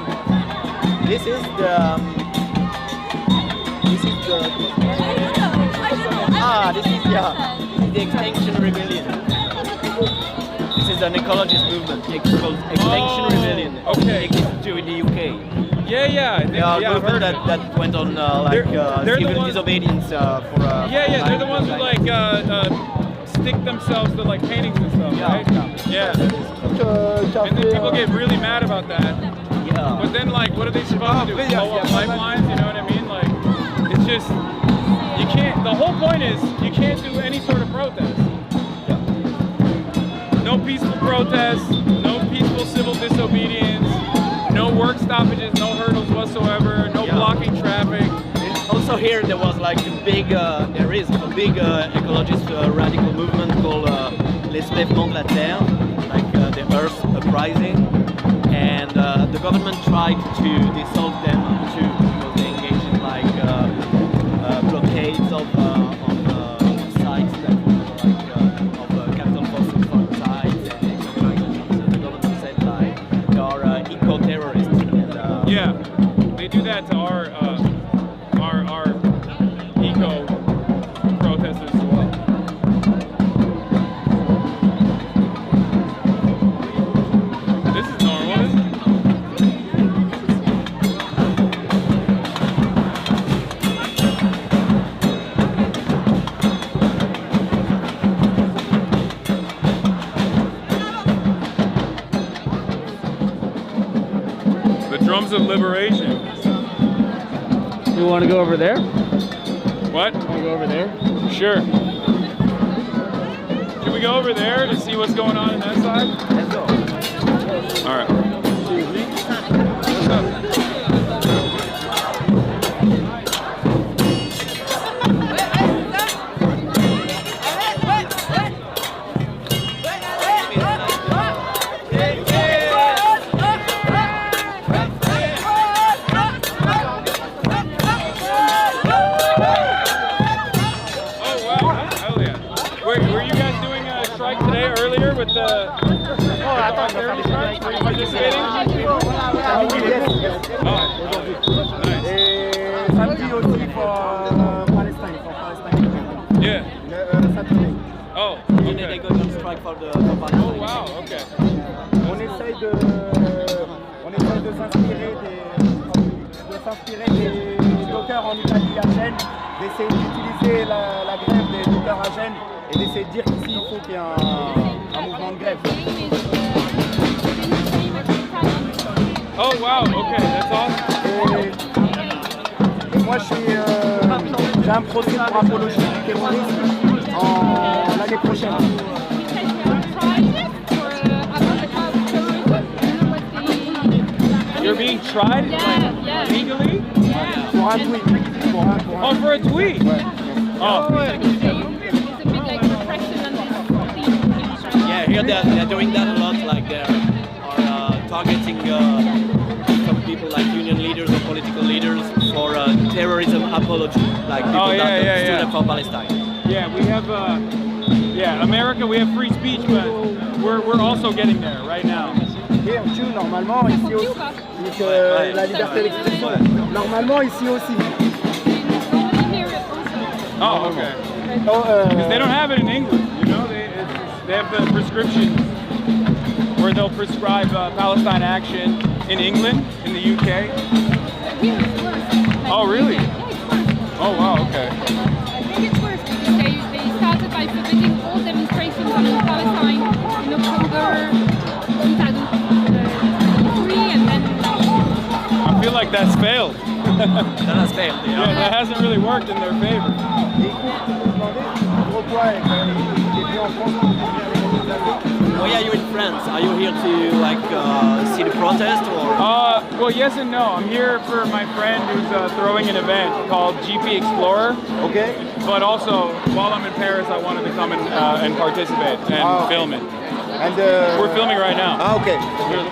This is the... This is the Extinction Rebellion. This is an ecologist movement. It's called Extinction Rebellion. Okay. It exists too in the UK. Yeah, I think, They are a I've heard movement of it. that went on They're the civil ones- disobedience for... They're the ones who like stick themselves to like paintings and stuff, right? Yeah. And then people get really mad about that. Yeah. But then like, what are they supposed to do? Blow up pipelines, you know what I mean? Like, it's just, you can't, the whole point is, you can't do any sort of protest. No peaceful protests, no peaceful civil disobedience, no work stoppages, no hurdles whatsoever, no blocking traffic. Also here there was like a big, there is a big ecologist radical movement called Les Soulèvements de la Terre, like the Earth Uprising, and the government tried to dissolve them too because they engaged in like blockades of sites that were like of capital fossil fund sites and extractions. So the government said like they are eco-terrorists. And, Yeah, they do that to our eco protesters as well. This is normal, isn't it? The drums of liberation. You want to go over there? What? Want to go over there? Sure. Can we go over there to see what's going on in that side? let's go. All right. What's up? Oh wow! Hell yeah! Were you guys doing a strike today earlier with the? Oh, I thought Were you participating? Yeah. Saturday. Oh, And then they go on strike for Palestine. Oh, wow, okay. On essaye de s'inspirer des dockers en Italie à Gênes, d'essayer d'utiliser la grève des dockers à Gênes et d'essayer de dire qu'ici il faut qu'il y ait un mouvement de grève. Oh, wow, okay, that's awesome. Et moi j'ai un procès pour apologie du terrorisme l'année prochaine. You're being tried Yeah. legally? Pour un tweet. Oh, for a tweet? Oh. Yeah, here they're doing that a lot. Like they are targeting some people like union leaders or political leaders for terrorism apology, like people that stood up for Palestine. Yeah, we have, America, we have free speech, but we're also getting there right now. Et on tue normalement ici aussi. Donc la liberté d'expression. Normalement ici aussi. Oh, okay. Because they don't have it in England, you know? They have the prescription where they'll prescribe Palestine action in England, in the UK. Oh, really? Oh, wow, okay. I think it's worse because they started by forbidding all demonstrations in Palestine in October 2003 and then... I feel like that's failed. That has failed. Yeah, that hasn't really worked in their favor. Why are you in France? Are you here to like see the protest or? Well, yes and no. I'm here for my friend who's throwing an event called GP Explorer. Okay. But also, while I'm in Paris, I wanted to come and participate and film it. And We're filming right now. okay.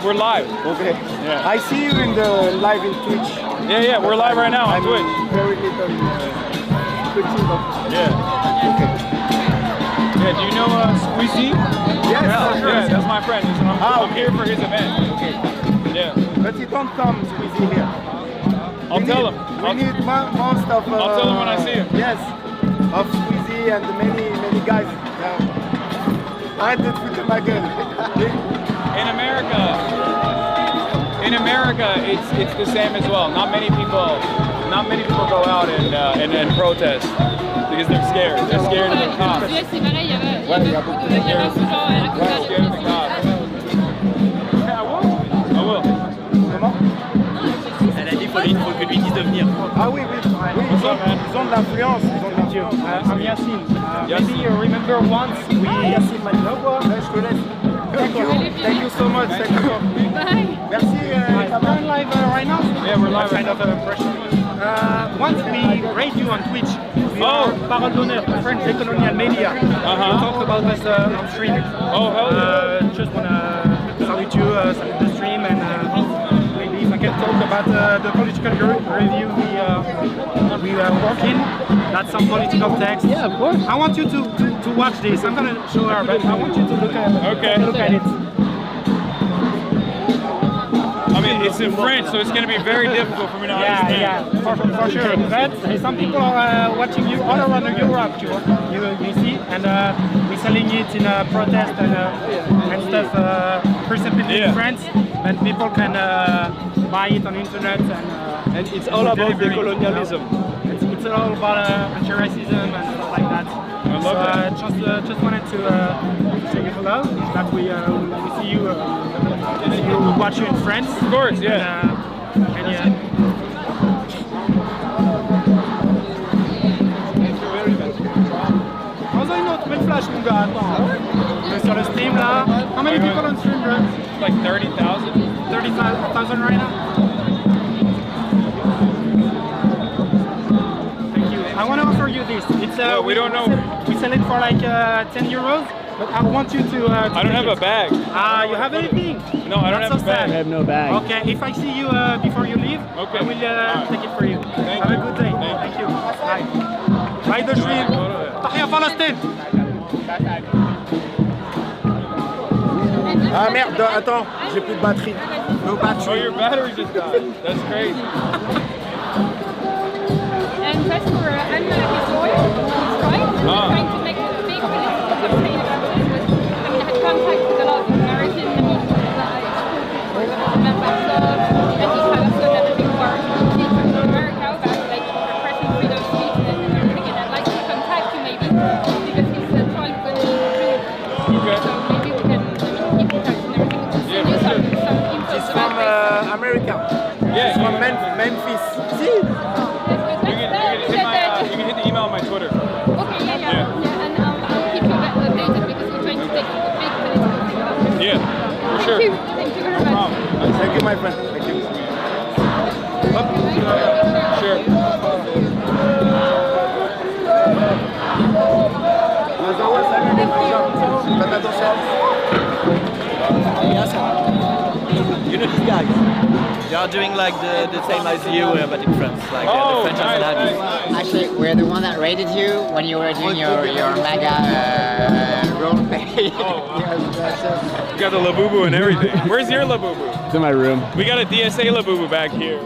We're live. Okay. Yeah. I see you in the live in Twitch. Yeah, we're live right now on I'm Twitch. very little Twitch. Yeah. Okay. Yeah, do you know Squeezy? Yes, sure. Yeah, that's my friend. I'm okay. here for his event. Okay. Yeah. But you don't come Squeezy here. I'll tell him. We need most of. I'll tell him when I see him. Yes, of Squeezy and many guys. I did with my girl. In America, it's the same as well. Not many people go out and protest because they're scared. They're scared of the cops. Yes, c'est pareil, il y avait beaucoup de gens à la They're scared of the cops. Yeah, I will. Comment? Elle a dit il faut que lui dise de venir. Ah oui, ils ont de l'influence. I'm Yassine. Maybe you remember once we... Yassine Manilogua, je te laisse. Thank you so much. Thank you. Bye. Merci. We're live right now? Yeah, we're live. Kind of impression. Once we raised you on Twitch, we are parole d'honneur, French colonial media. We talked about this on stream. Oh, hell yeah. Just wanna salute you, salute the stream, and maybe if I can talk about the political review we work in. That's some political text. Yeah, of course. I want you to watch this. I'm gonna show her, but I want you to look at it. I mean, it's in French, so it's going to be very difficult for me to understand. Yeah, for sure. But some people are watching you all around Europe, you see, and we're selling it in a protest and stuff, principally in France, and people can buy it on internet. And it's all about decolonialism. It's all about anti-racism and stuff like that. I love that. Just wanted to say hello, that we see you, watch you in France. Of course, yeah. And yeah. Also une autre belle flash, mon gars. Attends. Sur le stream là. How many people on stream, bro? Like 30,000. 30,000 right now. Thank you. I want to offer you this. It's we don't know. We sell it for like 10 euros. But I want you to I don't have a bag. You have anything? No, I don't have a bag. I have no bag. Okay, if I see you before you leave, Okay. I will take it for you. Thank Have you. a good day. Thank you. Bye. Bye, the stream. Tahia Palestine. Ah merde, attends, j'ai plus de batterie. No Oh, battery. your battery just died. That's crazy. And that's for HasanAbi Searches, right? Thank you, my friend. Thank you. Sure. You know these guys? They are doing like the same as you, but in France, like the French HasanAbi. Actually, we're the one that raided you when you were doing your mega role play. You got the labubu and everything. Where's your labubu? It's in my room. We got a DSA labubu back here.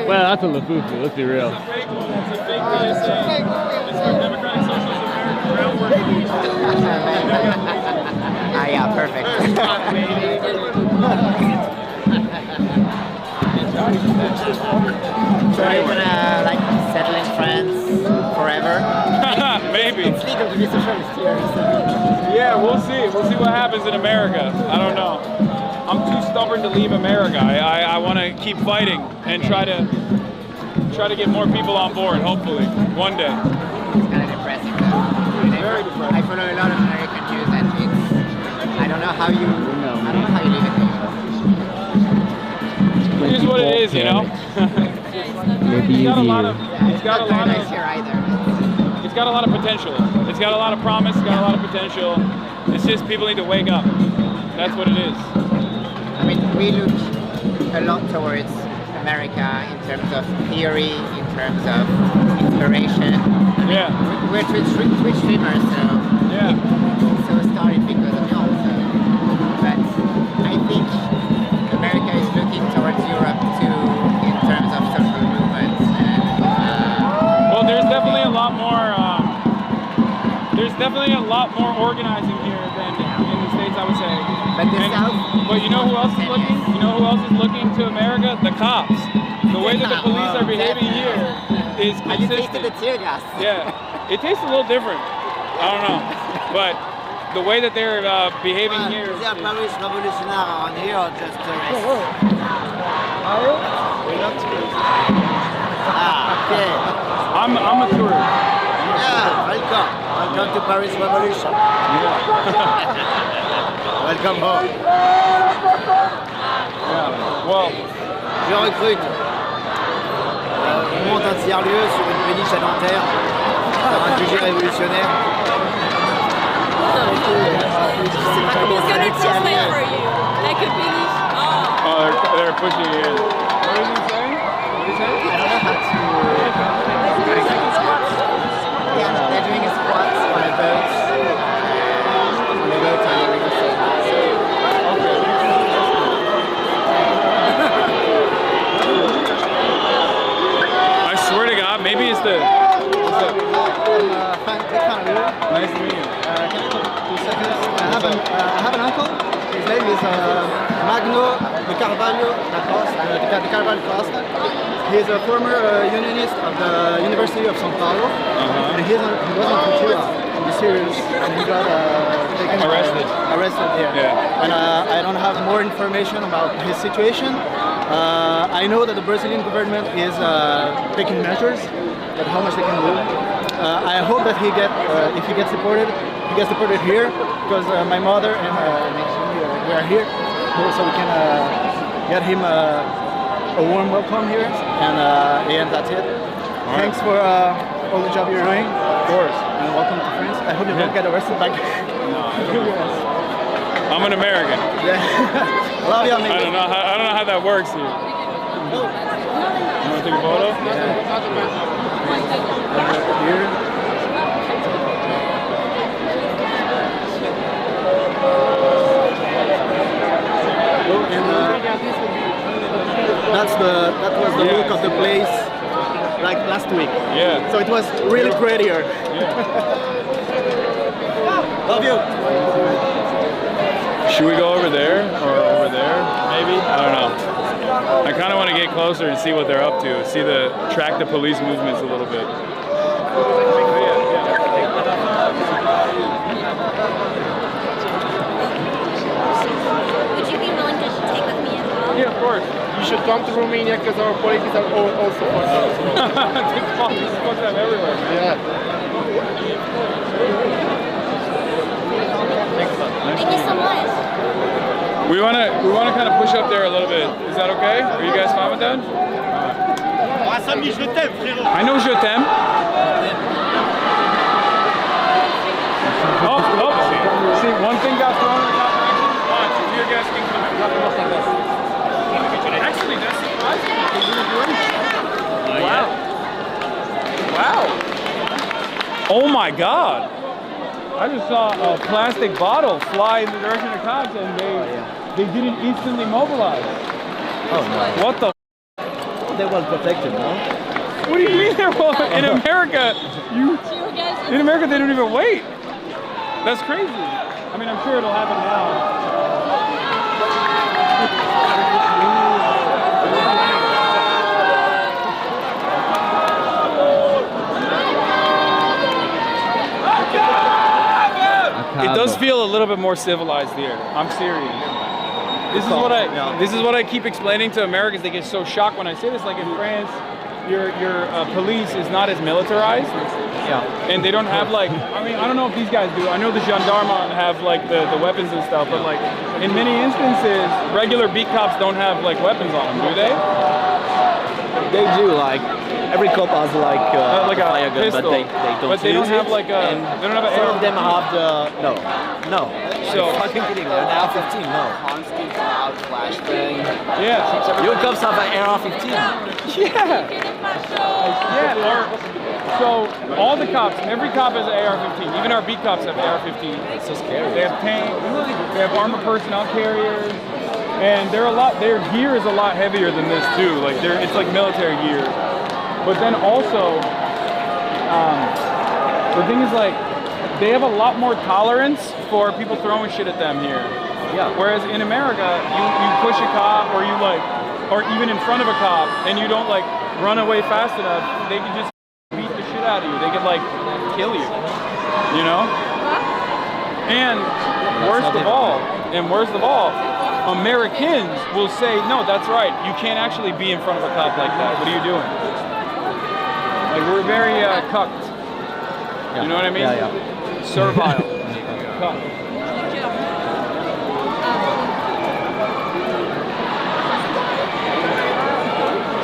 Well, that's a labubu, let's be real. It's a fake one. It's a fake DSA. It's for Democratic Socialist American groundwork. Ah, yeah, perfect. So are you gonna like settle in France forever? Maybe. It's legal to be socialist here. So. Yeah, we'll see. We'll see what happens in America. I don't know. I'm too stubborn to leave America. I want to keep fighting and try to get more people on board. Hopefully, one day. It's kind of depressing though. Very depressing. I follow a lot of American Jews, and I don't know how you live it. It is what it is, you know. It's got a lot of. It's got a lot of. It's got a lot of potential. It's got a lot of promise. It's got a lot of potential. It's just people need to wake up. That's what it is. I mean, we look a lot towards America in terms of theory, in terms of inspiration. I mean, we're Twitch streamers, so so started because of y'all. So. But I think America is looking towards Europe too in terms of social movements. Well, there's definitely a lot more. There's definitely a lot more organizing here than in the States, I would say. But you know who else is looking? You know who else is looking to America? The cops. The way that the police are behaving here is consistent. Have you tasted the tear gas? Yeah, it tastes a little different. I don't know, but the way that they're behaving here. Is there Paris revolutionary around here or just tourists? Okay. I'm a tourist. Yeah, welcome. Welcome to Paris Revolution. Welcome home. Well, je recrute. On monte un tiers-lieu sur une péniche à Nanterre. Par un jugé révolutionnaire. C'est pas comment ça le tiers-lieu. Like a finish. Oh, they're pushing it in. What is he saying? What is he saying? I don't know how to. Yeah, they're doing a squat on a boat. On a boat on the river. I swear to God, maybe it's the. Nice to meet you. I have an uncle. His name is Magno de Carvalho da Costa. De Carvalho Costa. He is a former unionist of the University of São Paulo, and he was on Tortura in the series, and he got arrested. And I don't have more information about his situation. I know that the Brazilian government is taking measures, but how much they can do. I hope that if he gets deported, he gets deported here, because my mother and we are here, so we can get him a warm welcome here, and that's it. Thanks for all the job you're doing. Of course. And welcome to France. I hope you don't get arrested back. I'm an American. Yeah. Love you, amigo. I don't know how that works here. You want to take a photo? Here. And that was the look of the place like last week. Yeah. So it was really pretty here. Love you. Should we go over there or over there? Maybe? I don't know. I kind of want to get closer and see what they're up to. Track the police movements a little bit. Would you be willing to take with me as well? Yeah, of course. You should come to Romania because our police are also fucked up. The police are fucked up everywhere, man. Yeah. Thank you so much. We want to We want to kind of push up there a little bit. Is that okay? Are you guys fine with that? I know je t'aime. Oh, see, one thing got thrown in the direction. Watch, your guys can come in. Actually, that's surprising. Wow. Wow. Oh my God. I just saw a plastic bottle fly in the direction of cops and they didn't instantly mobilize. Oh no. What the? They're well protected, no? What do you mean they're well? In America, in America they don't even wait. That's crazy. I mean, I'm sure it'll happen now. It does feel a little bit more civilized here. I'm serious. This is what I keep explaining to Americans. They get so shocked when I say this. Like in France, your police is not as militarized. Yeah. And they don't have like, I mean, I don't know if these guys do. I know the gendarmes have like the weapons and stuff, but like in many instances, regular beat cops don't have like weapons on them, do they? They do, like every cop has like a fire gun, pistol, but they don't have like a. They don't have some of them have the no. So fucking kidding, man. AR-15, no. Constant loud flashbang. Yeah. Your cops have an AR-15. Yeah. So all the cops, every cop has an AR-15. Even our beat cops have AR-15. It's so scary. They have tanks. They have armored personnel carriers, and their gear is a lot heavier than this too. Like it's like military gear. But then also, the thing is like, they have a lot more tolerance for people throwing shit at them here. Yeah. Whereas in America, you push a cop or you like, or even in front of a cop, and you don't like run away fast enough, they can just beat the shit out of you. They can like kill you, you know? And worst of all, Americans will say, no, that's right. You can't actually be in front of a cop like that. What are you doing? Like we're very cucked. Yeah. You know what I mean? Yeah. Servile. Cucked.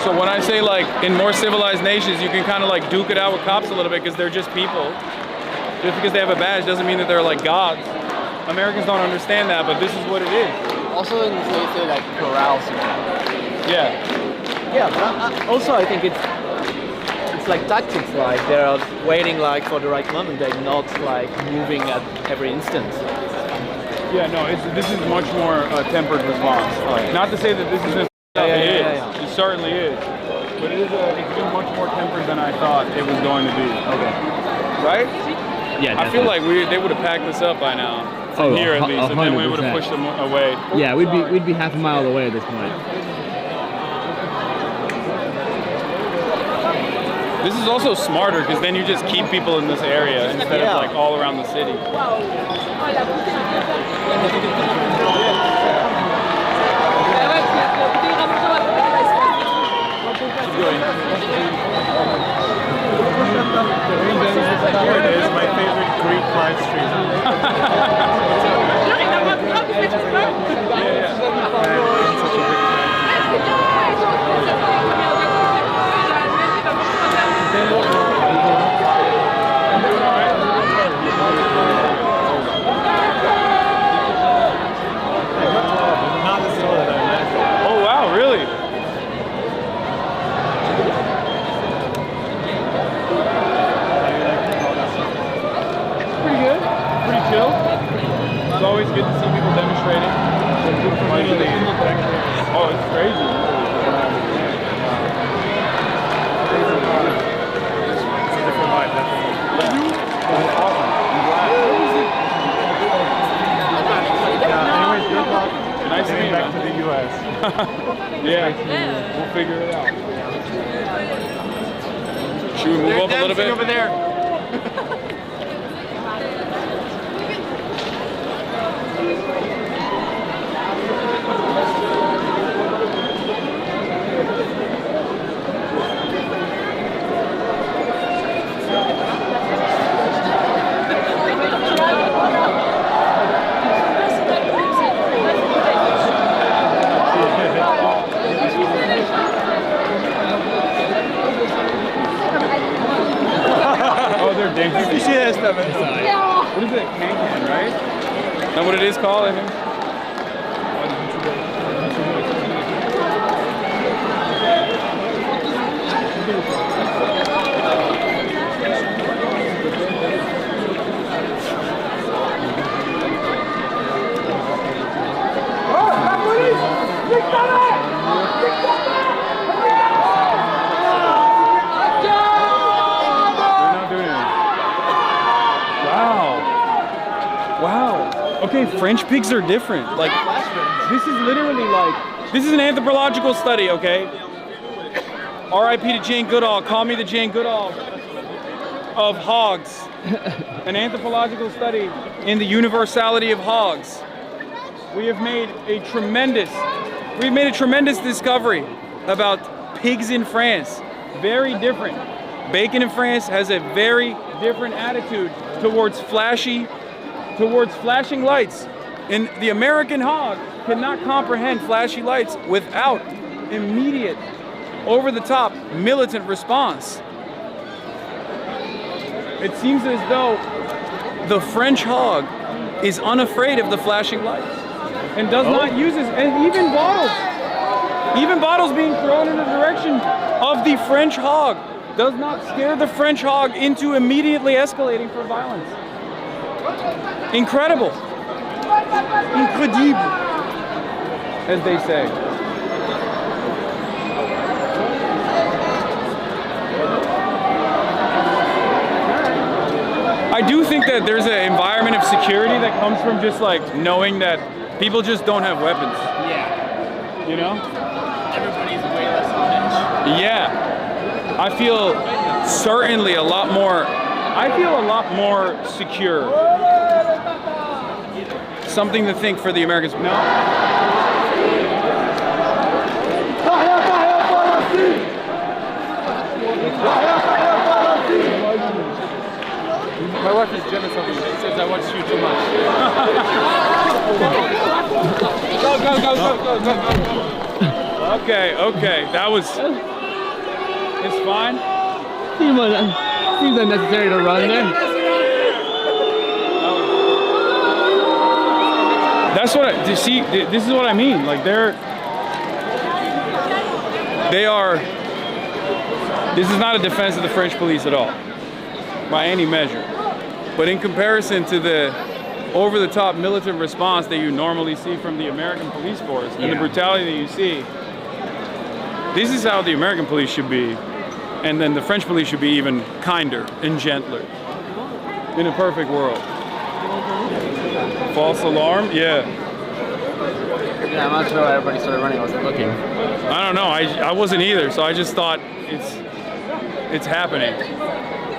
So when I say like in more civilized nations, you can kind of like duke it out with cops a little bit because they're just people. Just because they have a badge doesn't mean that they're like gods. Americans don't understand that, but this is what it is. Also in the States, they like corral people. Yeah. Yeah, but also I think it's like tactics, like they're waiting like for the right moment. They're not like moving at every instant. Yeah, no, this is much more tempered response. Not to say that this isn't. Yeah. It certainly is, but it's been much more tempered than I thought it was going to be. Okay. Right? Yeah. I feel like they would have packed this up by now. From here at least, and then we would have pushed them away. Yeah, we'd be half a mile away at this point. This is also smarter because then you just keep people in this area instead of like all around the city. Here it is, my favorite Greek live stream. Oh wow, really? Pretty good. Pretty chill. It's always good to see people demonstrating. Oh, it's crazy. It's a different vibe, definitely. That's awesome. I'm glad. Anyways, good luck. Nice to meet you. Back to the US. Yeah, we'll figure it out. Should we move up a little bit? Over there. Cheers, Devin. What is it? Can, right? Is that what it is called, I think? Wow. Okay, French pigs are different. Like, this is literally like, this is an anthropological study, okay? R.I.P. to Jane Goodall. Call me the Jane Goodall of hogs. An anthropological study in the universality of hogs. We have made a tremendous discovery about pigs in France. Very different. Bacon in France has a very different attitude towards flashing lights. And the American hog cannot comprehend flashy lights without immediate, over-the-top militant response. It seems as though the French hog is unafraid of the flashing lights and does not use it. And even bottles being thrown in the direction of the French hog does not scare the French hog into immediately escalating for violence. Incredible. Incredible, as they say. I do think that there's an environment of security that comes from just like knowing that people just don't have weapons. Yeah. You know? Everybody's way less on edge. Yeah. I feel certainly a lot more secure. Something to think for the Americans. No? My wife is jealous of you. She says I watch you too much. Go. Okay. That was... It's fine. Seems unnecessary to run there. That's what I see. This is what I mean. Like they are. This is not a defense of the French police at all, by any measure. But in comparison to the over-the-top militant response that you normally see from the American police force and the brutality that you see, this is how the American police should be, and then the French police should be even kinder and gentler. In a perfect world. False alarm? Yeah. Yeah, I'm not sure why everybody started running. I wasn't looking. I don't know. I wasn't either, so I just thought it's happening.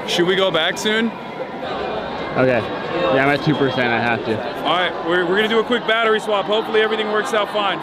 Should we go back soon? Okay. Yeah, I'm at 2%. I have to. All right, we're gonna do a quick battery swap. Hopefully everything works out fine.